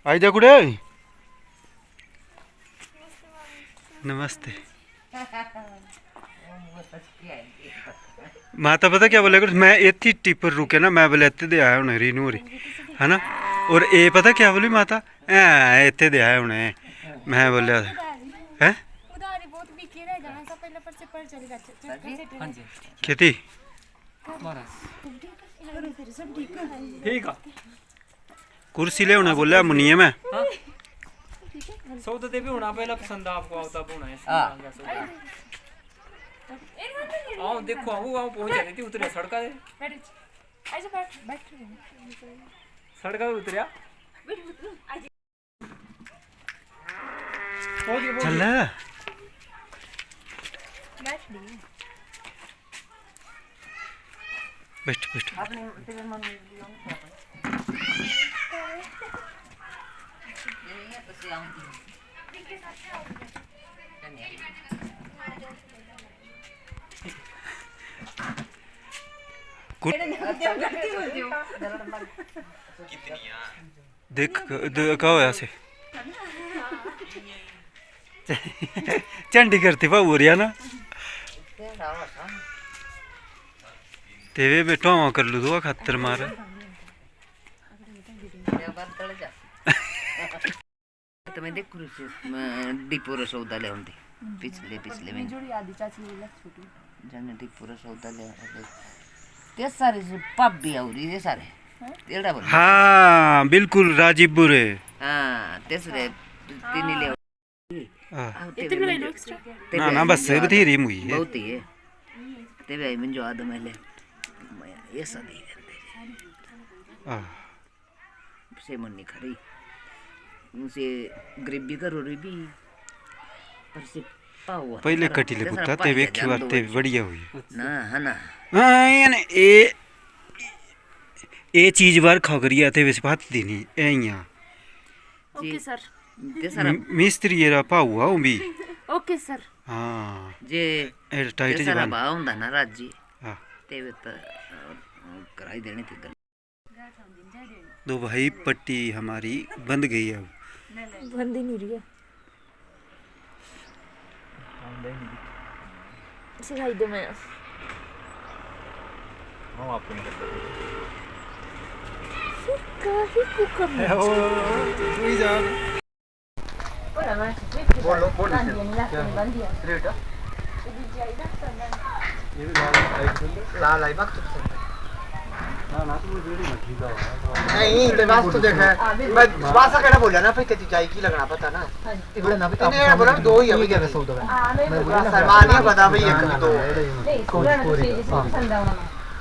आई जा कुड़े। नमस्ते। माता पता क्या बोले, मैं इतनी टिपर रुके ना, मैं बोले इतने दे आया होने रीनू होरी है ना। और ये पता क्या बोली माता, इतने दे आया होने। मैं बोलिया है खेती कुर्सी ले होने बोलिया मुनियम है। सौदा ते भी होना पहला पसंद आपको आवता होना है। आओ देखो आओ पहुंच जाती थी उतरे सड़का से। सड़का पे उतरिया चल बैठ बैठ। देख कहो होया से झंडी करती भाऊ हो रहा ना तेरे बेटो आवा कर लू दो खातर मार तो मैं देख डिपोरा सौदा ले आंदी पिछले पिछले में जाने डिपोरा सौदा ले ते सारे पाबी आउरी रे सारे तेड़ा बोल। हाँ बिल्कुल राजीव बुरे। हाँ तेसरे तीन ले इतने ले लो एक्स्ट्रा ना ना बस बथेरी मुई है बहुत ही है ते भाई मन जो आदम है ले ये सदी आ से मन नहीं खड़ी उसे गरीबी करो रे भी पर से पावा पहले कटी ले पुत्ता ते वेखी बात ते बढ़िया हुई ना है ना हाँ यानी ए चीज बार खा करिया ते वैसे बात देनी ए यहाँ ओके सर ते सारा मिस्त्री ये रहा हुआ हूँ भी ओके सर। हाँ जे टाइट ते सारा भाव हुंदा ना राजी हाँ ते कराई देनी थी दो भाई पट्टी हमारी बंद गई है अब बंद ही नहीं रही है सिखाई दो मैं हम आपको नहीं करते काहे को करना बोलो बोलो रेट ये भी लाल आई वक्त ना तो मुझे नहीं मछली का नहीं ते वास तो देख मैं वासा केड़ा बोला ना फिर तेरी जाई की लगना पता ना इबड़े ना पता इन्हें बोला दो ही अभी क्या सौदा है मैं बोला सामान नहीं पता भाई एक दो कोई पसंद आना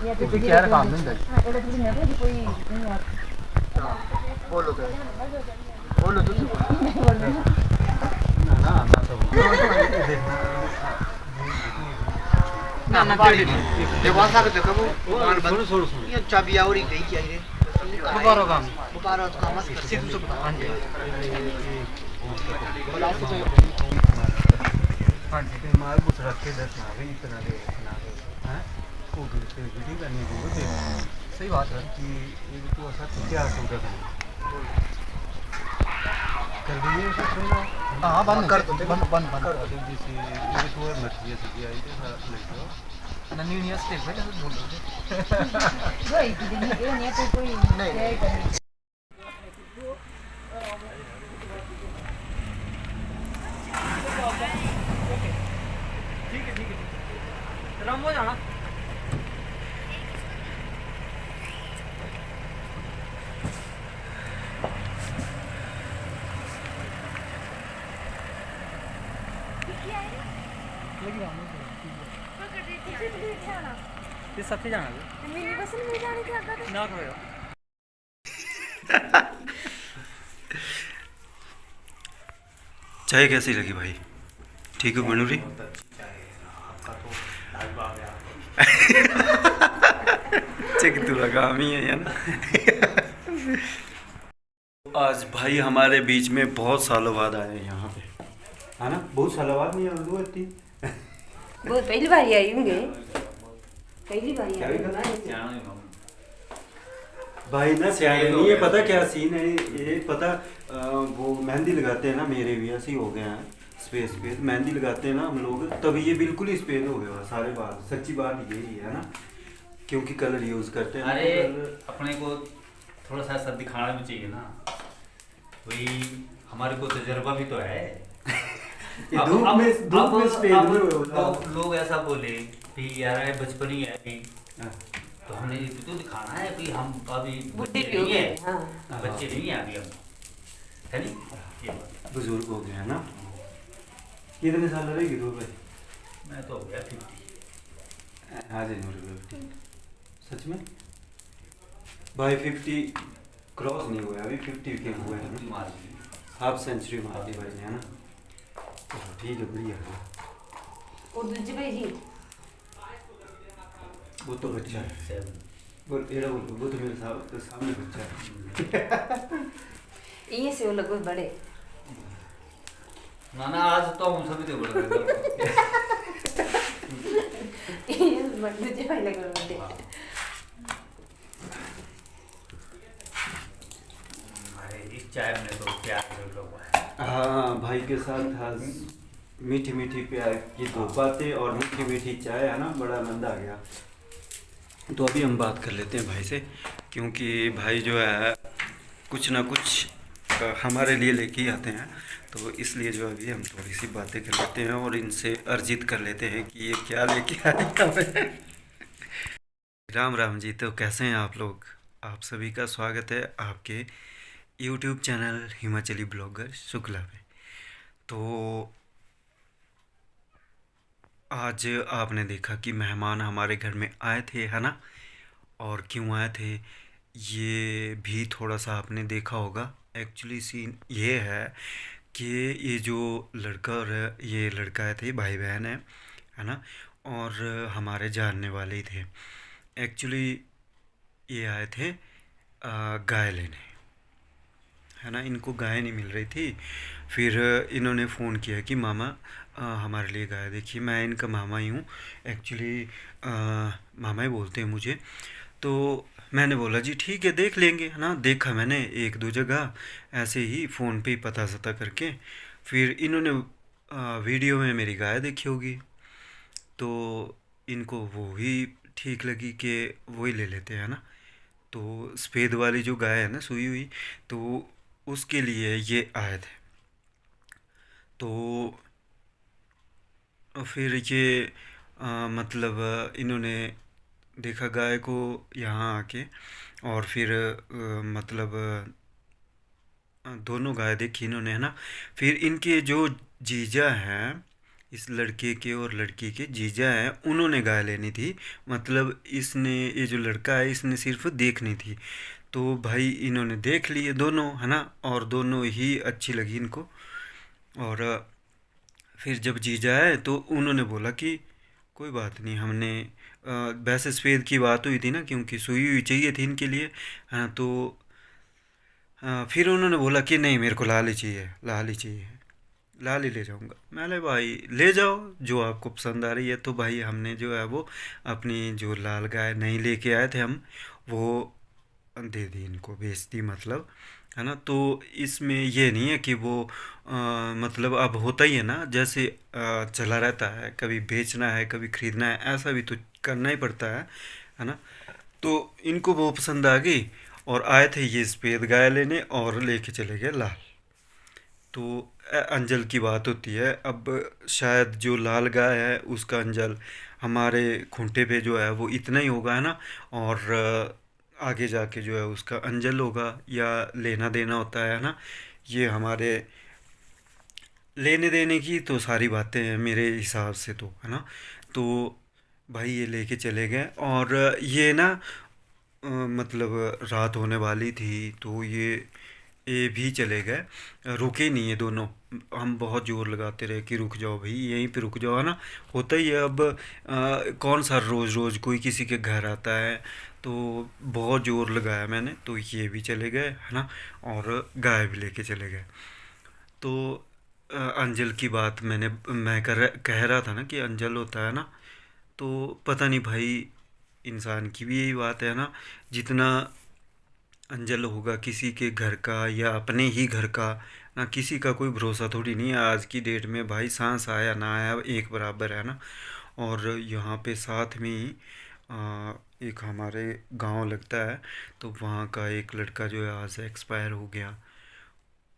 ये तो क्या काम नहीं है एड़ा तो नहीं है कोई नहीं है बोलो तो बोलो तू ना तो ना ना ये वासा के देखो सुनो ये चाबी और ही गई क्या रे मुबारक काम मत कर सीधे से बता। हां जी हां जी माल बुत रख के दस ना भी इतना दे ना हैं को वीडियो करनी है सही बात है कि ये तो ऐसा क्या सौदा कर दीजिए उसे सुनो। हां बंद कर दो बंद कर दो जैसे ये तो मछली से आई है ले लो नन्ही नहीं स्टेप है तो बोल दो भाई कि नहीं ये तो कोई नहीं ठीक है राम हो जाना ये साथी जाना मिनी बस में जाने की आदत ना करो चाय कैसी लगी भाई? ठीक है बनूरी चेक तू लगा ही है यार। आज भाई हमारे बीच में बहुत सालों बाद आए यहाँ पे है ना, बहुत सालों बाद नहीं उर्दू इतनी बहुत पहली बार आई होंगे, पहली बार आई भाई ना सियाने नहीं है, पता क्या सीन है ये पता वो मेहंदी लगाते हैं ना, मेरे भी ऐसे ही हो गए हैं सफेद मेहंदी लगाते हैं ना हम लोग, तब ये बिल्कुल ही सफेद हो गया सारे बाल। सच्ची बात यही है ना, क्योंकि कलर यूज करते हैं। अरे तो अपने को थोड़ा सा सब दिखाना भी चाहिए ना, वही हमारे को तजर्बा भी तो है। धूप में सफेद नहीं हुए हो। लोग ऐसा बोले कि यार ये बचपन ही है अभी, हाँ। तो हमने ये तो दिखाना है कि हम अभी बुढ़े बच्चे भी हो नहीं गए, है, हाँ। बच्चे नहीं है अभी हम, है नहीं ये बात। बुजुर्ग हो गए हैं ना। कितने साल रहेगी तो भाई? मैं तो हो गया 50। आज ही सच में भाई 50 क्रॉस नहीं हुआ अभी, 50 के हुए हैं ना, मार दी। हाफ सेंचुरी मार दी भाई ने, है ना। चलो ठीक है, बढ़िया है। और दूसरी भाई जी वो तो बच्चा है, 7। वो तो मेरे सामने बच्चा है। ये से वो लगो बड़े ना ना आज तो हम सभी तो बड़े बड़े। ये दूसरी भाई लगो बड़े। अरे इस चाय में तो प्यार लोग है। हाँ भाई के साथ आज मीठी मीठी प्यार की दो बातें और मीठी मीठी चाय, है ना, बड़ा आनंद आ गया। तो अभी हम बात कर लेते हैं भाई से, क्योंकि भाई जो है कुछ ना कुछ हमारे लिए लेके ही आते हैं, तो इसलिए जो अभी हम थोड़ी सी बातें कर लेते हैं और इनसे अर्जित कर लेते हैं कि ये क्या लेके आए हमें। राम राम जी। तो कैसे हैं आप लोग? आप सभी का स्वागत है आपके YouTube channel Himachali blogger Shukla पे। तो आज आपने देखा कि मेहमान हमारे घर में आए थे, है ना, और क्यों आए थे ये भी थोड़ा सा आपने देखा होगा। एक्चुअली सीन ये है कि ये जो लड़का और ये लड़का आए थे, भाई बहन है ना, और हमारे जानने वाले ही थे। एक्चुअली ये आए थे गाय लेने, है ना, इनको गाय नहीं मिल रही थी। फिर इन्होंने फ़ोन किया कि मामा हमारे लिए गाय देखिए। मैं इनका मामा ही हूँ, एक्चुअली मामा ही बोलते हैं मुझे। तो मैंने बोला जी ठीक है देख लेंगे, है ना। देखा मैंने एक दो जगह ऐसे ही फ़ोन पे ही पता सता करके। फिर इन्होंने वीडियो में मेरी गाय देखी होगी, तो इनको वो ही ठीक लगी कि वही ले लेते हैं ना। तो सफ़ेद वाली जो गाय है ना सुई हुई, तो उसके लिए ये आए थे। तो फिर ये मतलब इन्होंने देखा गाय को यहाँ आके, और फिर मतलब दोनों गाय देखी इन्होंने, है ना। फिर इनके जो जीजा हैं, इस लड़के के और लड़की के जीजा हैं, उन्होंने गाय लेनी थी। मतलब इसने, ये जो लड़का है, इसने सिर्फ देखनी थी। तो भाई इन्होंने देख लिए दोनों, है ना, और दोनों ही अच्छी लगी इनको। और फिर जब जीजा आए तो उन्होंने बोला कि कोई बात नहीं, हमने वैसे सफ़ेद की बात हुई थी ना, क्योंकि सुई हुई चाहिए थी इनके लिए, हाँ। तो फिर उन्होंने बोला कि नहीं मेरे को लाल ही चाहिए, लाल ही चाहिए, लाल ही ले जाऊंगा। मैंने भाई ले जाओ जो आपको पसंद आ रही है। तो भाई हमने जो है वो अपनी जो लाल गाय नहीं लेके आए थे हम, वो दे दी इनको, बेच दी मतलब, है ना। तो इसमें ये नहीं है कि वो मतलब अब होता ही है ना, जैसे चला रहता है, कभी बेचना है कभी ख़रीदना है, ऐसा भी तो करना ही पड़ता है ना। तो इनको वो पसंद आ गई और आए थे ये सफ़ेद गाय लेने और लेके चले गए लाल। तो अंजल की बात होती है, अब शायद जो लाल गाय है उसका अंजल हमारे खूंटे पे जो है वो इतना ही होगा, है ना, और आगे जाके जो है उसका अंजल होगा या लेना देना होता है ना। ये हमारे लेने देने की तो सारी बातें हैं मेरे हिसाब से, तो है ना। तो भाई ये लेके चले गए और ये ना मतलब रात होने वाली थी, तो ये भी चले गए, रुके नहीं है दोनों। हम बहुत ज़ोर लगाते रहे कि रुक जाओ भाई, यहीं पे रुक जाओ, है ना। होता ही है अब, कौन सा रोज़ रोज़ कोई किसी के घर आता है। तो बहुत ज़ोर लगाया मैंने, तो ये भी चले गए, है ना, और गाय भी लेके चले गए। तो अंजल की बात मैं कह रहा था ना कि अंजल होता है ना, तो पता नहीं भाई इंसान की भी यही बात है ना, जितना अंजल होगा किसी के घर का या अपने ही घर का, ना किसी का कोई भरोसा थोड़ी नहीं है आज की डेट में भाई। सांस आया ना आया एक बराबर है ना। और यहाँ पे साथ में ही एक हमारे गांव लगता है, तो वहाँ का एक लड़का जो है आज एक्सपायर हो गया।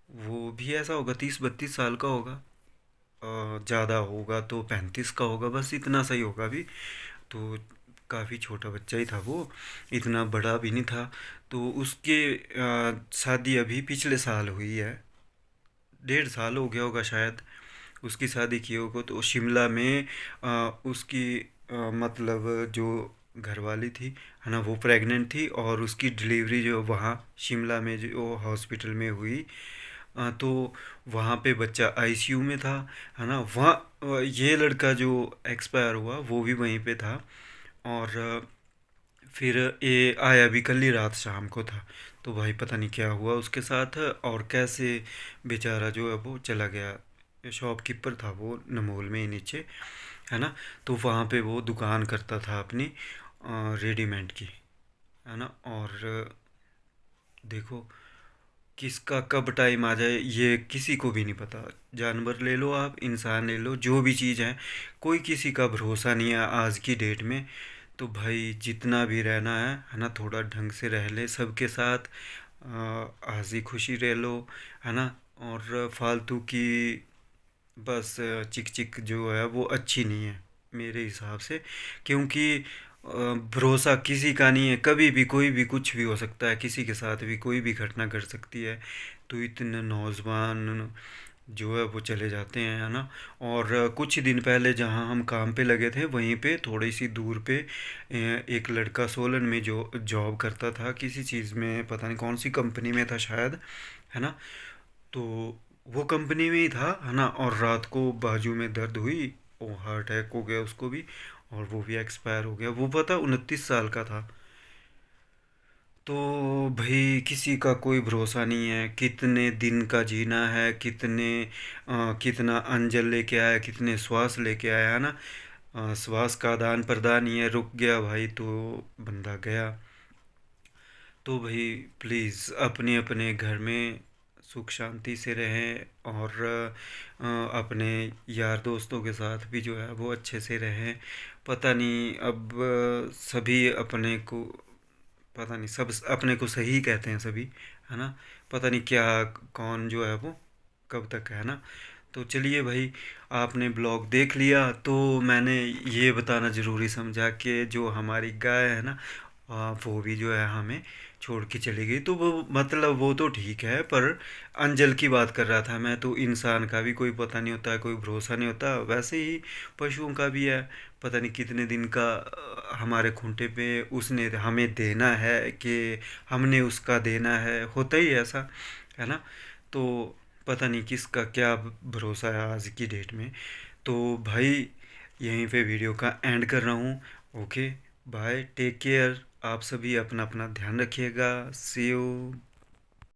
वो भी ऐसा होगा 30-32 साल का होगा, ज़्यादा होगा तो 35 का होगा, बस इतना सही होगा अभी। तो काफ़ी छोटा बच्चा ही था वो, इतना बड़ा भी नहीं था। तो उसके शादी अभी पिछले साल हुई है, 1.5 साल हो गया होगा शायद उसकी शादी की होगा। तो शिमला में उसकी मतलब जो घरवाली थी है ना, वो प्रेग्नेंट थी और उसकी डिलीवरी जो वहाँ शिमला में जो हॉस्पिटल में हुई। तो वहाँ पे बच्चा आईसीयू में था है ना। वहाँ ये लड़का जो एक्सपायर हुआ वो भी वहीं पे था। और फिर ये आया भी कल ही रात शाम को था। तो भाई पता नहीं क्या हुआ उसके साथ और कैसे बेचारा जो है वो चला गया। शॉपकीपर था वो नमोल में ही नीचे है ना। तो वहाँ पे वो दुकान करता था अपनी रेडीमेड की है ना। और देखो किसका कब टाइम आ जाए ये किसी को भी नहीं पता। जानवर ले लो आप, इंसान ले लो, जो भी चीज़ है, कोई किसी का भरोसा नहीं है आज की डेट में। तो भाई जितना भी रहना है ना, थोड़ा ढंग से रह ले सबके साथ, हंसी खुशी रह लो है ना। और फालतू की बस चिक चिक जो है वो अच्छी नहीं है मेरे हिसाब से। क्योंकि भरोसा किसी का नहीं है, कभी भी कोई भी कुछ भी हो सकता है, किसी के साथ भी कोई भी घटना घट सकती है। तो इतने नौजवान जो है वो चले जाते हैं है ना। और कुछ दिन पहले जहाँ हम काम पे लगे थे वहीं पे थोड़ी सी दूर पे एक लड़का सोलन में जो जॉब करता था किसी चीज़ में, पता नहीं कौन सी कंपनी में था शायद है ना। तो वो कंपनी में ही था है ना। और रात को बाजू में दर्द हुई, वो हार्ट अटैक हो गया उसको भी, और वो भी एक्सपायर हो गया। वो पता 29 साल का था। तो भाई किसी का कोई भरोसा नहीं है, कितने दिन का जीना है, कितना अंजल लेके आया, कितने श्वास लेके आया है ना। श्वास का आदान प्रदान ही है, रुक गया भाई तो बंदा गया। तो भाई प्लीज़ अपने अपने घर में सुख शांति से रहें और अपने यार दोस्तों के साथ भी जो है वो अच्छे से रहें। पता नहीं अब सभी अपने को, पता नहीं सब अपने को सही कहते हैं सभी है ना। पता नहीं क्या कौन जो है वो कब तक है ना। तो चलिए भाई, आपने ब्लॉग देख लिया तो मैंने ये बताना ज़रूरी समझा कि जो हमारी गाय है ना, वो भी जो है हमें छोड़ के चली गई। तो वो मतलब वो तो ठीक है, पर अंजल की बात कर रहा था मैं। तो इंसान का भी कोई पता नहीं होता, कोई भरोसा नहीं होता, वैसे ही पशुओं का भी है। पता नहीं कितने दिन का हमारे खूंटे पे उसने हमें देना है कि हमने उसका देना है, होता ही है ऐसा है ना। तो पता नहीं किसका क्या भरोसा है आज की डेट में। तो भाई यहीं पे वीडियो का एंड कर रहा हूँ। Okay bye, take care. आप सभी अपना अपना ध्यान रखिएगा। See you.